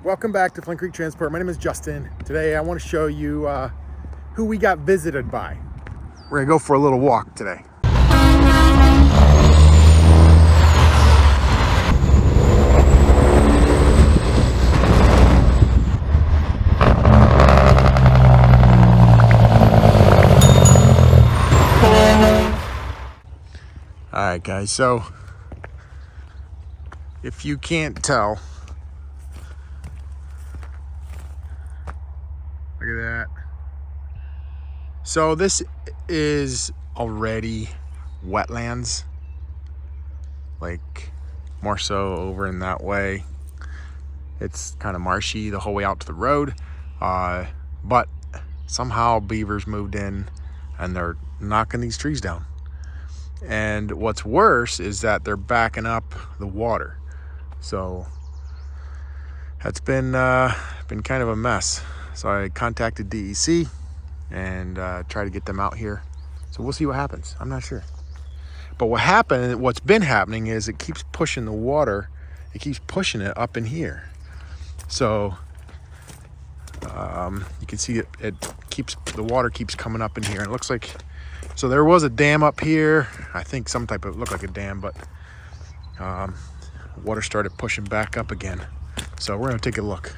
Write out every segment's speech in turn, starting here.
Welcome back to Flint Creek Transport. My name is Justin. Today I want to show you who we got visited by. We're gonna go for a little walk today. All right, guys, so if you can't tell, look at that. So this is already wetlands, like more so over in that way. It's kind of marshy the whole way out to the road, but somehow beavers moved in and they're knocking these trees down. And what's worse is that they're backing up the water. So that's been kind of a mess. So I contacted DEC and try to get them out here. So we'll see what happens. I'm not sure. But what's been happening is it keeps pushing the water. It keeps pushing it up in here. So you can see the water keeps coming up in here. And it looks like, so there was a dam up here. I think some type of, looked like a dam, but water started pushing back up again. So we're gonna take a look.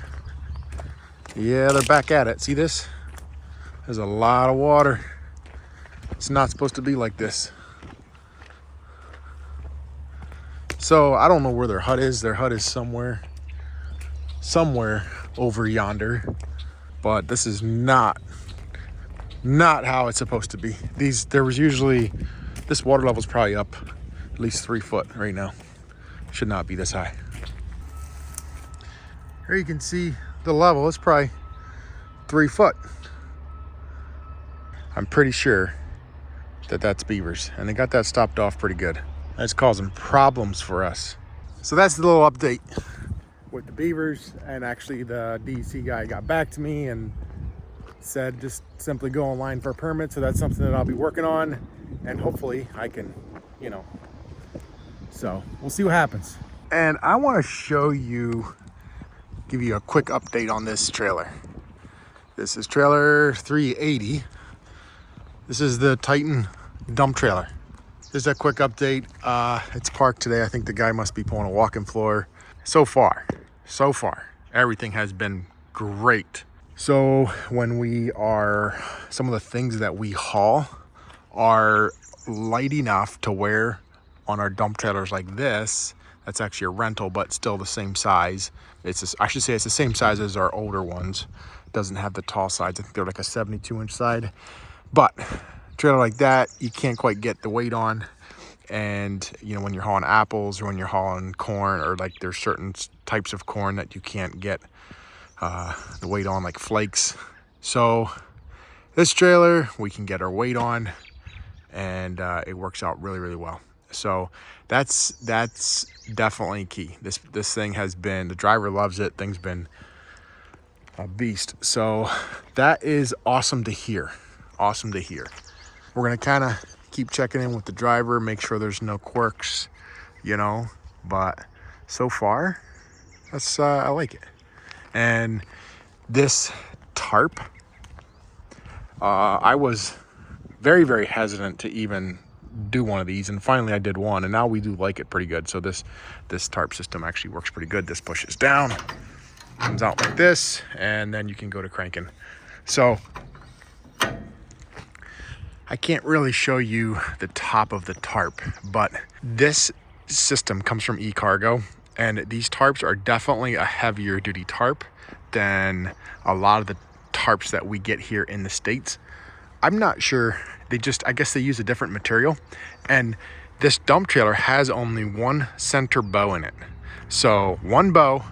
Yeah, they're back at it. See this? There's a lot of water. It's not supposed to be like this. So I don't know where their hut is. Their hut is somewhere over yonder. But this is not how it's supposed to be. This water level is probably up at least 3 foot right now. Should not be this high. Here you can see the level. It's probably 3 foot. I'm pretty sure that that's beavers, and they got that stopped off pretty good. That's causing problems for us. So that's the little update with the beavers, and actually the DEC guy got back to me and said just simply go online for a permit. So that's something that I'll be working on, and hopefully I can, so we'll see what happens. And I want to give you a quick update on this trailer. This is trailer 380. This is the Titan dump trailer. Just a quick update. It's parked today. I think the guy must be pulling a walk-in floor. So far, everything has been great. So some of the things that we haul are light enough to where on our dump trailers like this, that's actually a rental, but still the same size. I should say it's the same size as our older ones. It doesn't have the tall sides. I think they're like a 72-inch side. But a trailer like that, you can't quite get the weight on. And when you're hauling apples or when you're hauling corn, or like there's certain types of corn that you can't get the weight on, like flakes. So this trailer we can get our weight on, and it works out really, really well. So that's definitely key. This thing has been, the driver loves it. Thing's been a beast. So that is awesome to hear. Awesome to hear. We're gonna kind of keep checking in with the driver, make sure there's no quirks, but so far I like it. And this tarp, I was very, very hesitant to even do one of these, and finally I did one, and now we do like it pretty good. So this tarp system actually works pretty good. This pushes down, comes out like this, and then you can go to cranking. So I can't really show you the top of the tarp, but this system comes from eCargo, and these tarps are definitely a heavier duty tarp than a lot of the tarps that we get here in the States. I'm not sure. I guess they use a different material, and this dump trailer has only one center bow in it. So one bow,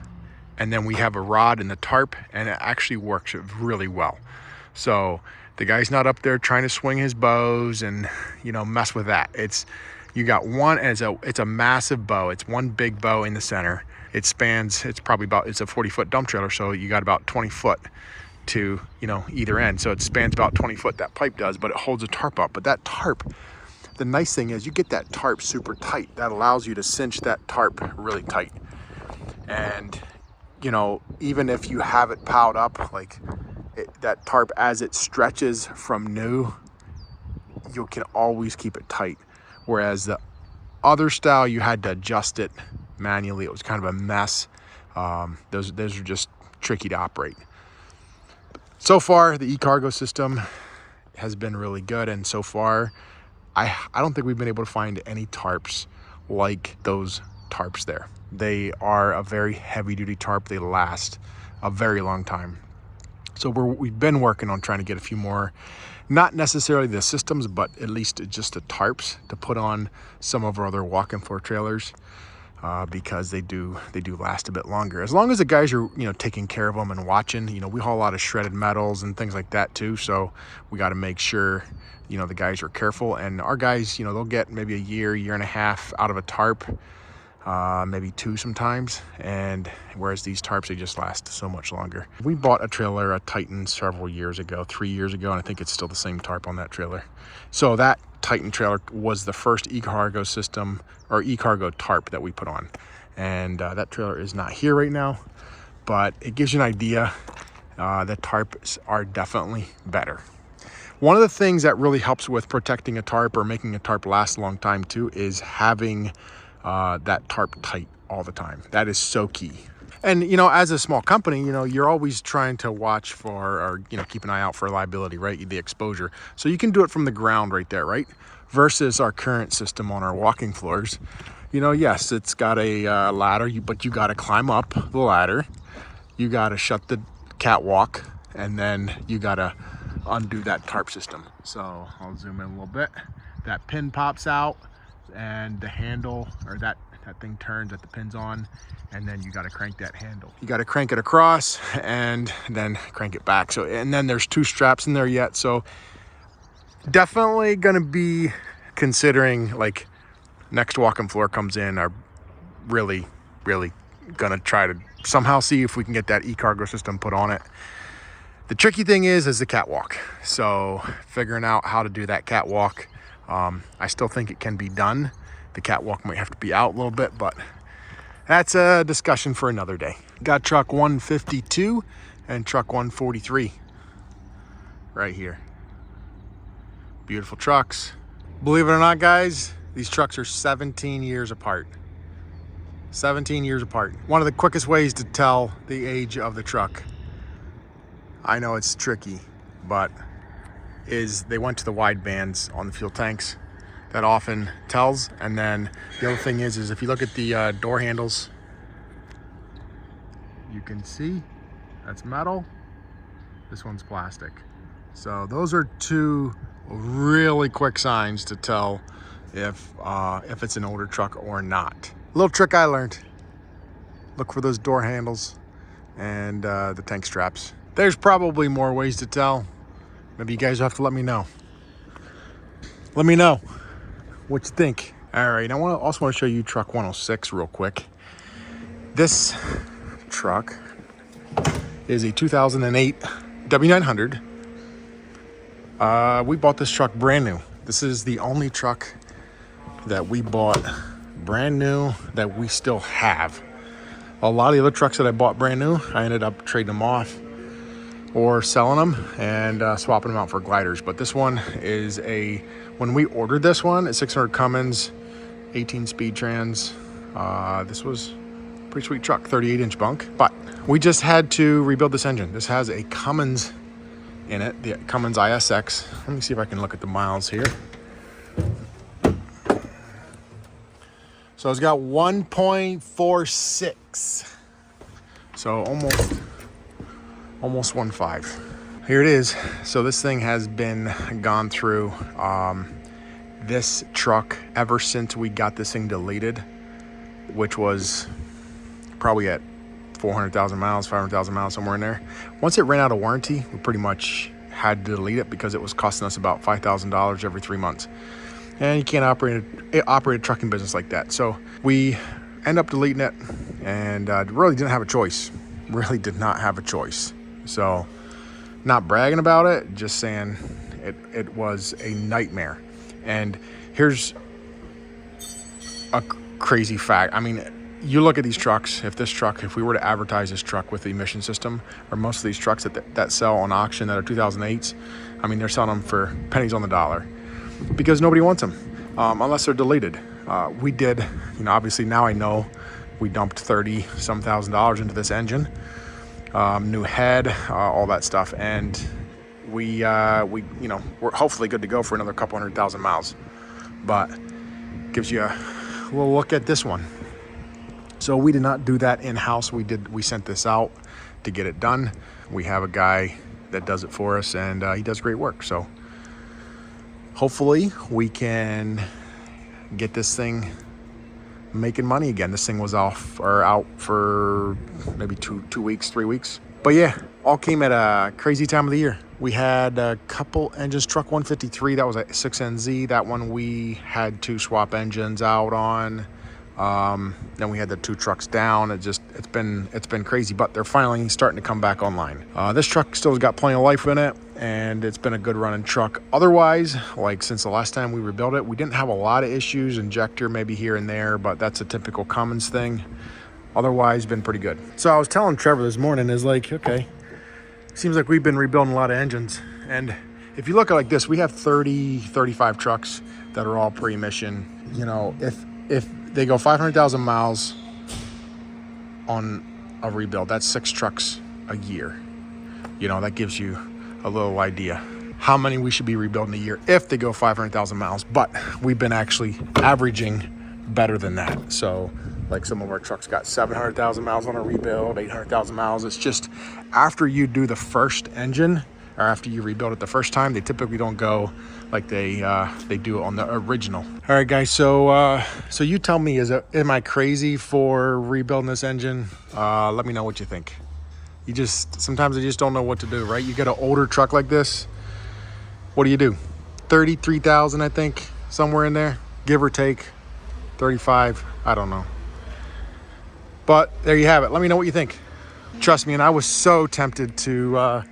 and then we have a rod in the tarp, and it actually works really well. So the guy's not up there trying to swing his bows and mess with that. You got one, and it's a massive bow. It's one big bow in the center. It spans, it's a 40-foot dump trailer, so you got about 20 foot to either end. So it spans about 20 foot, that pipe does, but it holds a tarp up. But that tarp, the nice thing is you get that tarp super tight. That allows you to cinch that tarp really tight. And you know, even if you have it piled up, like that tarp, as it stretches from new, you can always keep it tight. Whereas the other style, you had to adjust it manually. It was kind of a mess. Those are just tricky to operate. So far, the e-cargo system has been really good, and so far, I don't think we've been able to find any tarps like those tarps there. They are a very heavy-duty tarp. They last a very long time. So we've been working on trying to get a few more, not necessarily the systems, but at least just the tarps to put on some of our other walk-in floor trailers, because they do last a bit longer. As long as the guys are, you know, taking care of them and watching. You know, we haul a lot of shredded metals and things like that too, so we got to make sure, you know, the guys are careful. And our guys, you know, they'll get maybe a year and a half out of a tarp, maybe 2 sometimes, and whereas these tarps, they just last so much longer. We bought a trailer, a Titan, several years ago, 3 years ago, and I think it's still the same tarp on that trailer. So that Titan trailer was the first e-cargo system or e-cargo tarp that we put on, and that trailer is not here right now, but it gives you an idea. The tarps are definitely better. One of the things that really helps with protecting a tarp or making a tarp last a long time too is having that tarp tight all the time. That is so key. And, you know, as a small company, you know, you're always trying to watch for, or, you know, keep an eye out for liability, right? The exposure. So you can do it from the ground right there, right? Versus our current system on our walking floors. You know, yes, it's got a ladder, but you got to climb up the ladder. You got to shut the catwalk, and then you got to undo that tarp system. So I'll zoom in a little bit. That pin pops out, and the handle, or that thing turns that the pin's on, and then you got to crank that handle. You got to crank it across and then crank it back. So, and then there's 2 straps in there yet. So definitely going to be considering, like, next walk-in floor comes in, are really going to try to somehow see if we can get that e-cargo system put on it. The tricky thing is the catwalk. So figuring out how to do that catwalk. I still think it can be done. The catwalk might have to be out a little bit, but that's a discussion for another day. Got truck 152 and truck 143 right here. Beautiful trucks. Believe it or not, guys, these trucks are 17 years apart. 17 years apart. One of the quickest ways to tell the age of the truck, I know it's tricky, but is they went to the wide bands on the fuel tanks. That often tells. And then the other thing is if you look at the door handles, you can see that's metal. This one's plastic. So those are 2 really quick signs to tell if it's an older truck or not. A little trick I learned. Look for those door handles and the tank straps. There's probably more ways to tell. Maybe you guys will have to let me know. Let me know what you think. All right, I also want to show you truck 106 real quick. This truck is a 2008 W900. We bought this truck brand new. This is the only truck that we bought brand new that we still have. A lot of the other trucks that I bought brand new, I ended up trading them off or selling them and swapping them out for gliders. But this one is when we ordered this one, a 600 Cummins, 18 speed trans. This was a pretty sweet truck, 38-inch bunk. But we just had to rebuild this engine. This has a Cummins in it, the Cummins ISX. Let me see if I can look at the miles here. So it's got 1.46. So almost 1.5. Here it is. So this thing has been gone through this truck ever since we got this thing deleted, which was probably at 400,000 miles, 500,000 miles, somewhere in there. Once it ran out of warranty, we pretty much had to delete it because it was costing us about $5,000 every 3 months. And you can't operate a trucking business like that. So we end up deleting it, and really didn't have a choice. Really did not have a choice. So not bragging about it, just saying it was a nightmare. And here's a crazy fact. I mean, you look at these trucks, if we were to advertise this truck with the emission system, or most of these trucks that sell on auction that are 2008s, I mean, they're selling them for pennies on the dollar because nobody wants them unless they're deleted. We did, obviously now I know we dumped $30-some thousand into this engine, new head, all that stuff. And we're hopefully good to go for another couple 100,000 miles, but gives you a little look at this one. So we did not do that in-house. We sent this out to get it done. We have a guy that does it for us, and he does great work. So hopefully we can get this thing making money again. This thing was out for maybe two weeks, 3 weeks. But yeah, all came at a crazy time of the year. We had a couple engines, truck 153, that was a 6NZ. That one we had to swap engines out on. Then we had the 2 trucks down. It's been crazy, but they're finally starting to come back online. This truck still has got plenty of life in it, and it's been a good running truck. Otherwise, like since the last time we rebuilt it, we didn't have a lot of issues. Injector maybe here and there, but that's a typical Cummins thing. Otherwise, been pretty good. So I was telling Trevor this morning, okay, seems like we've been rebuilding a lot of engines. And if you look at it like this, we have 35 trucks that are all pre-emission. If they go 500,000 miles on a rebuild, that's 6 trucks a year. That gives you a little idea how many we should be rebuilding a year if they go 500,000 miles. But we've been actually averaging better than that. So like some of our trucks got 700,000 miles on a rebuild, 800,000 miles. It's just after you do the first engine, or after you rebuild it the first time, they typically don't go like they do it on the original. All right, guys. So you tell me, am I crazy for rebuilding this engine? Let me know what you think. Sometimes I just don't know what to do, right? You get an older truck like this. What do? 33,000, I think, somewhere in there, give or take. 35, I don't know. But there you have it. Let me know what you think. Trust me, and I was so tempted to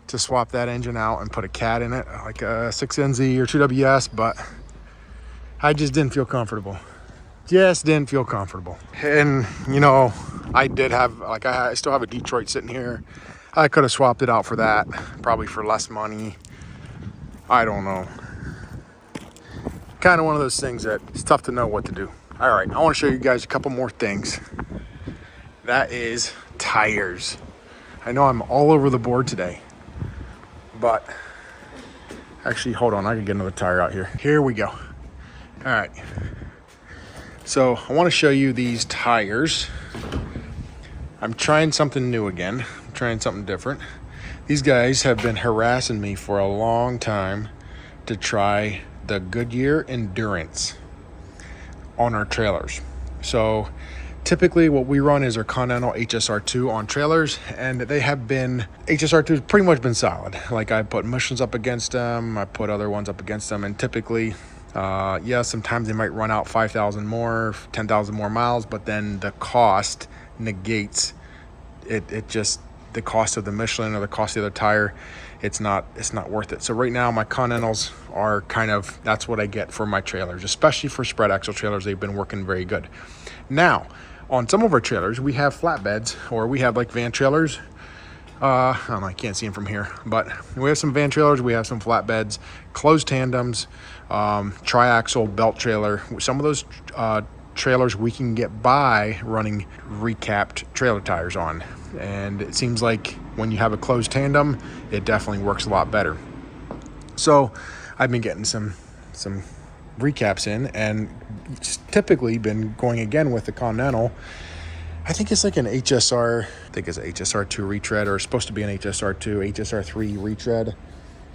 swap that engine out and put a cat in it, like a 6NZ or 2WS, but I just didn't feel comfortable. And I did have, I still have a Detroit sitting here. I could have swapped it out for that, probably for less money. I don't know. Kind of one of those things that it's tough to know what to do. All right, I want to show you guys a couple more things. That is tires. I know I'm all over the board today, but actually, hold on, I can get another tire out here. Here we go. All right. So I want to show you these tires. I'm trying something new again. I'm trying something different. These guys have been harassing me for a long time to try the Goodyear Endurance on our trailers. So typically what we run is our Continental HSR2 on trailers, and they have been, HSR2 has pretty much been solid. Like I put Michelin's up against them, I put other ones up against them, and typically, sometimes they might run out 5,000 more, 10,000 more miles, but then the cost negates it just, the cost of the Michelin or the cost of the other tire, it's not worth it. So right now my Continentals are kind of, that's what I get for my trailers, especially for spread axle trailers. They've been working very good. Now, on some of our trailers, we have flatbeds, or we have like van trailers. I don't know, I can't see them from here, but we have some van trailers, we have some flatbeds, closed tandems, triaxle belt trailer. Some of those trailers we can get by running recapped trailer tires on. And it seems like when you have a closed tandem, it definitely works a lot better. So I've been getting some recaps in, and typically been going again with the Continental. I think it's like an HSR, I think it's an HSR2 retread, or it's supposed to be an HSR2, HSR3 retread.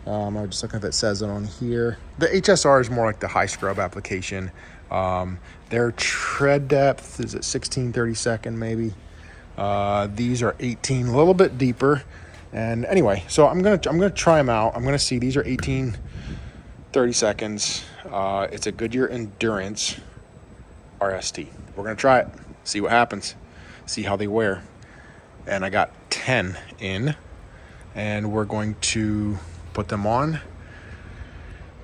I was just looking if it says it on here. The HSR is more like the high scrub application. Their tread depth is at 16/32 maybe. These are 18, a little bit deeper. And anyway, so I'm gonna try them out. I'm gonna see, these are 18/32. It's a Goodyear Endurance RST. We're gonna try it, see what happens, see how they wear. And I got 10 in, and we're going to put them on.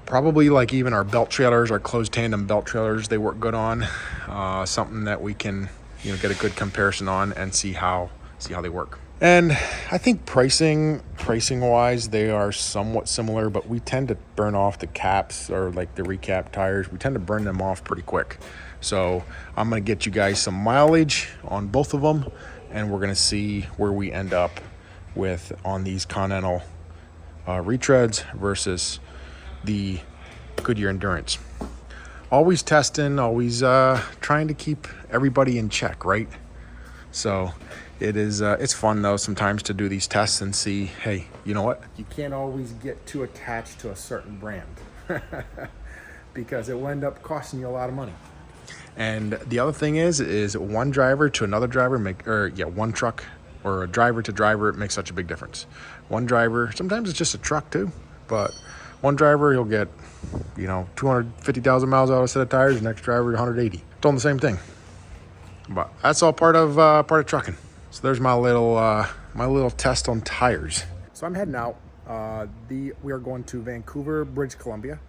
Probably like even our belt trailers, our closed tandem belt trailers, they work good on. Something that we can, get a good comparison on and see how they work. And I think pricing wise, they are somewhat similar, but we tend to burn off the caps, or like the recap tires. We tend to burn them off pretty quick. So I'm going to get you guys some mileage on both of them, and we're going to see where we end up with on these Continental retreads versus the Goodyear Endurance. Always testing, always trying to keep everybody in check, right? So it's fun though sometimes to do these tests and see, hey, you know what? You can't always get too attached to a certain brand because it will end up costing you a lot of money. And the other thing is one driver to another driver one truck or a driver to driver, it makes such a big difference. One driver, sometimes it's just a truck too, but one driver, he'll get 250,000 miles out of a set of tires. The next driver 180. It's all the same thing. But that's all part of trucking. So there's my little test on tires. So I'm heading out. We are going to Vancouver, British Columbia,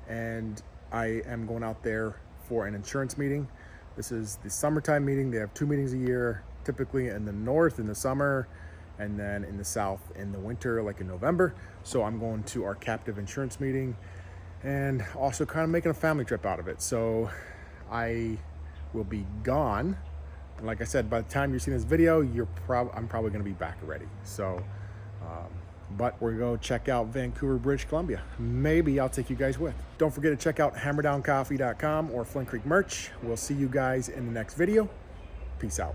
and I am going out there for an insurance meeting. This is the summertime meeting. They have 2 meetings a year, typically in the north in the summer, and then in the south in the winter, like in November. So I'm going to our captive insurance meeting, and also kind of making a family trip out of it. So I will be gone. And like I said, by the time you're seeing this video, I'm probably going to be back already. So, but we're going to go check out Vancouver, British Columbia. Maybe I'll take you guys with. Don't forget to check out hammerdowncoffee.com or Flint Creek merch. We'll see you guys in the next video. Peace out.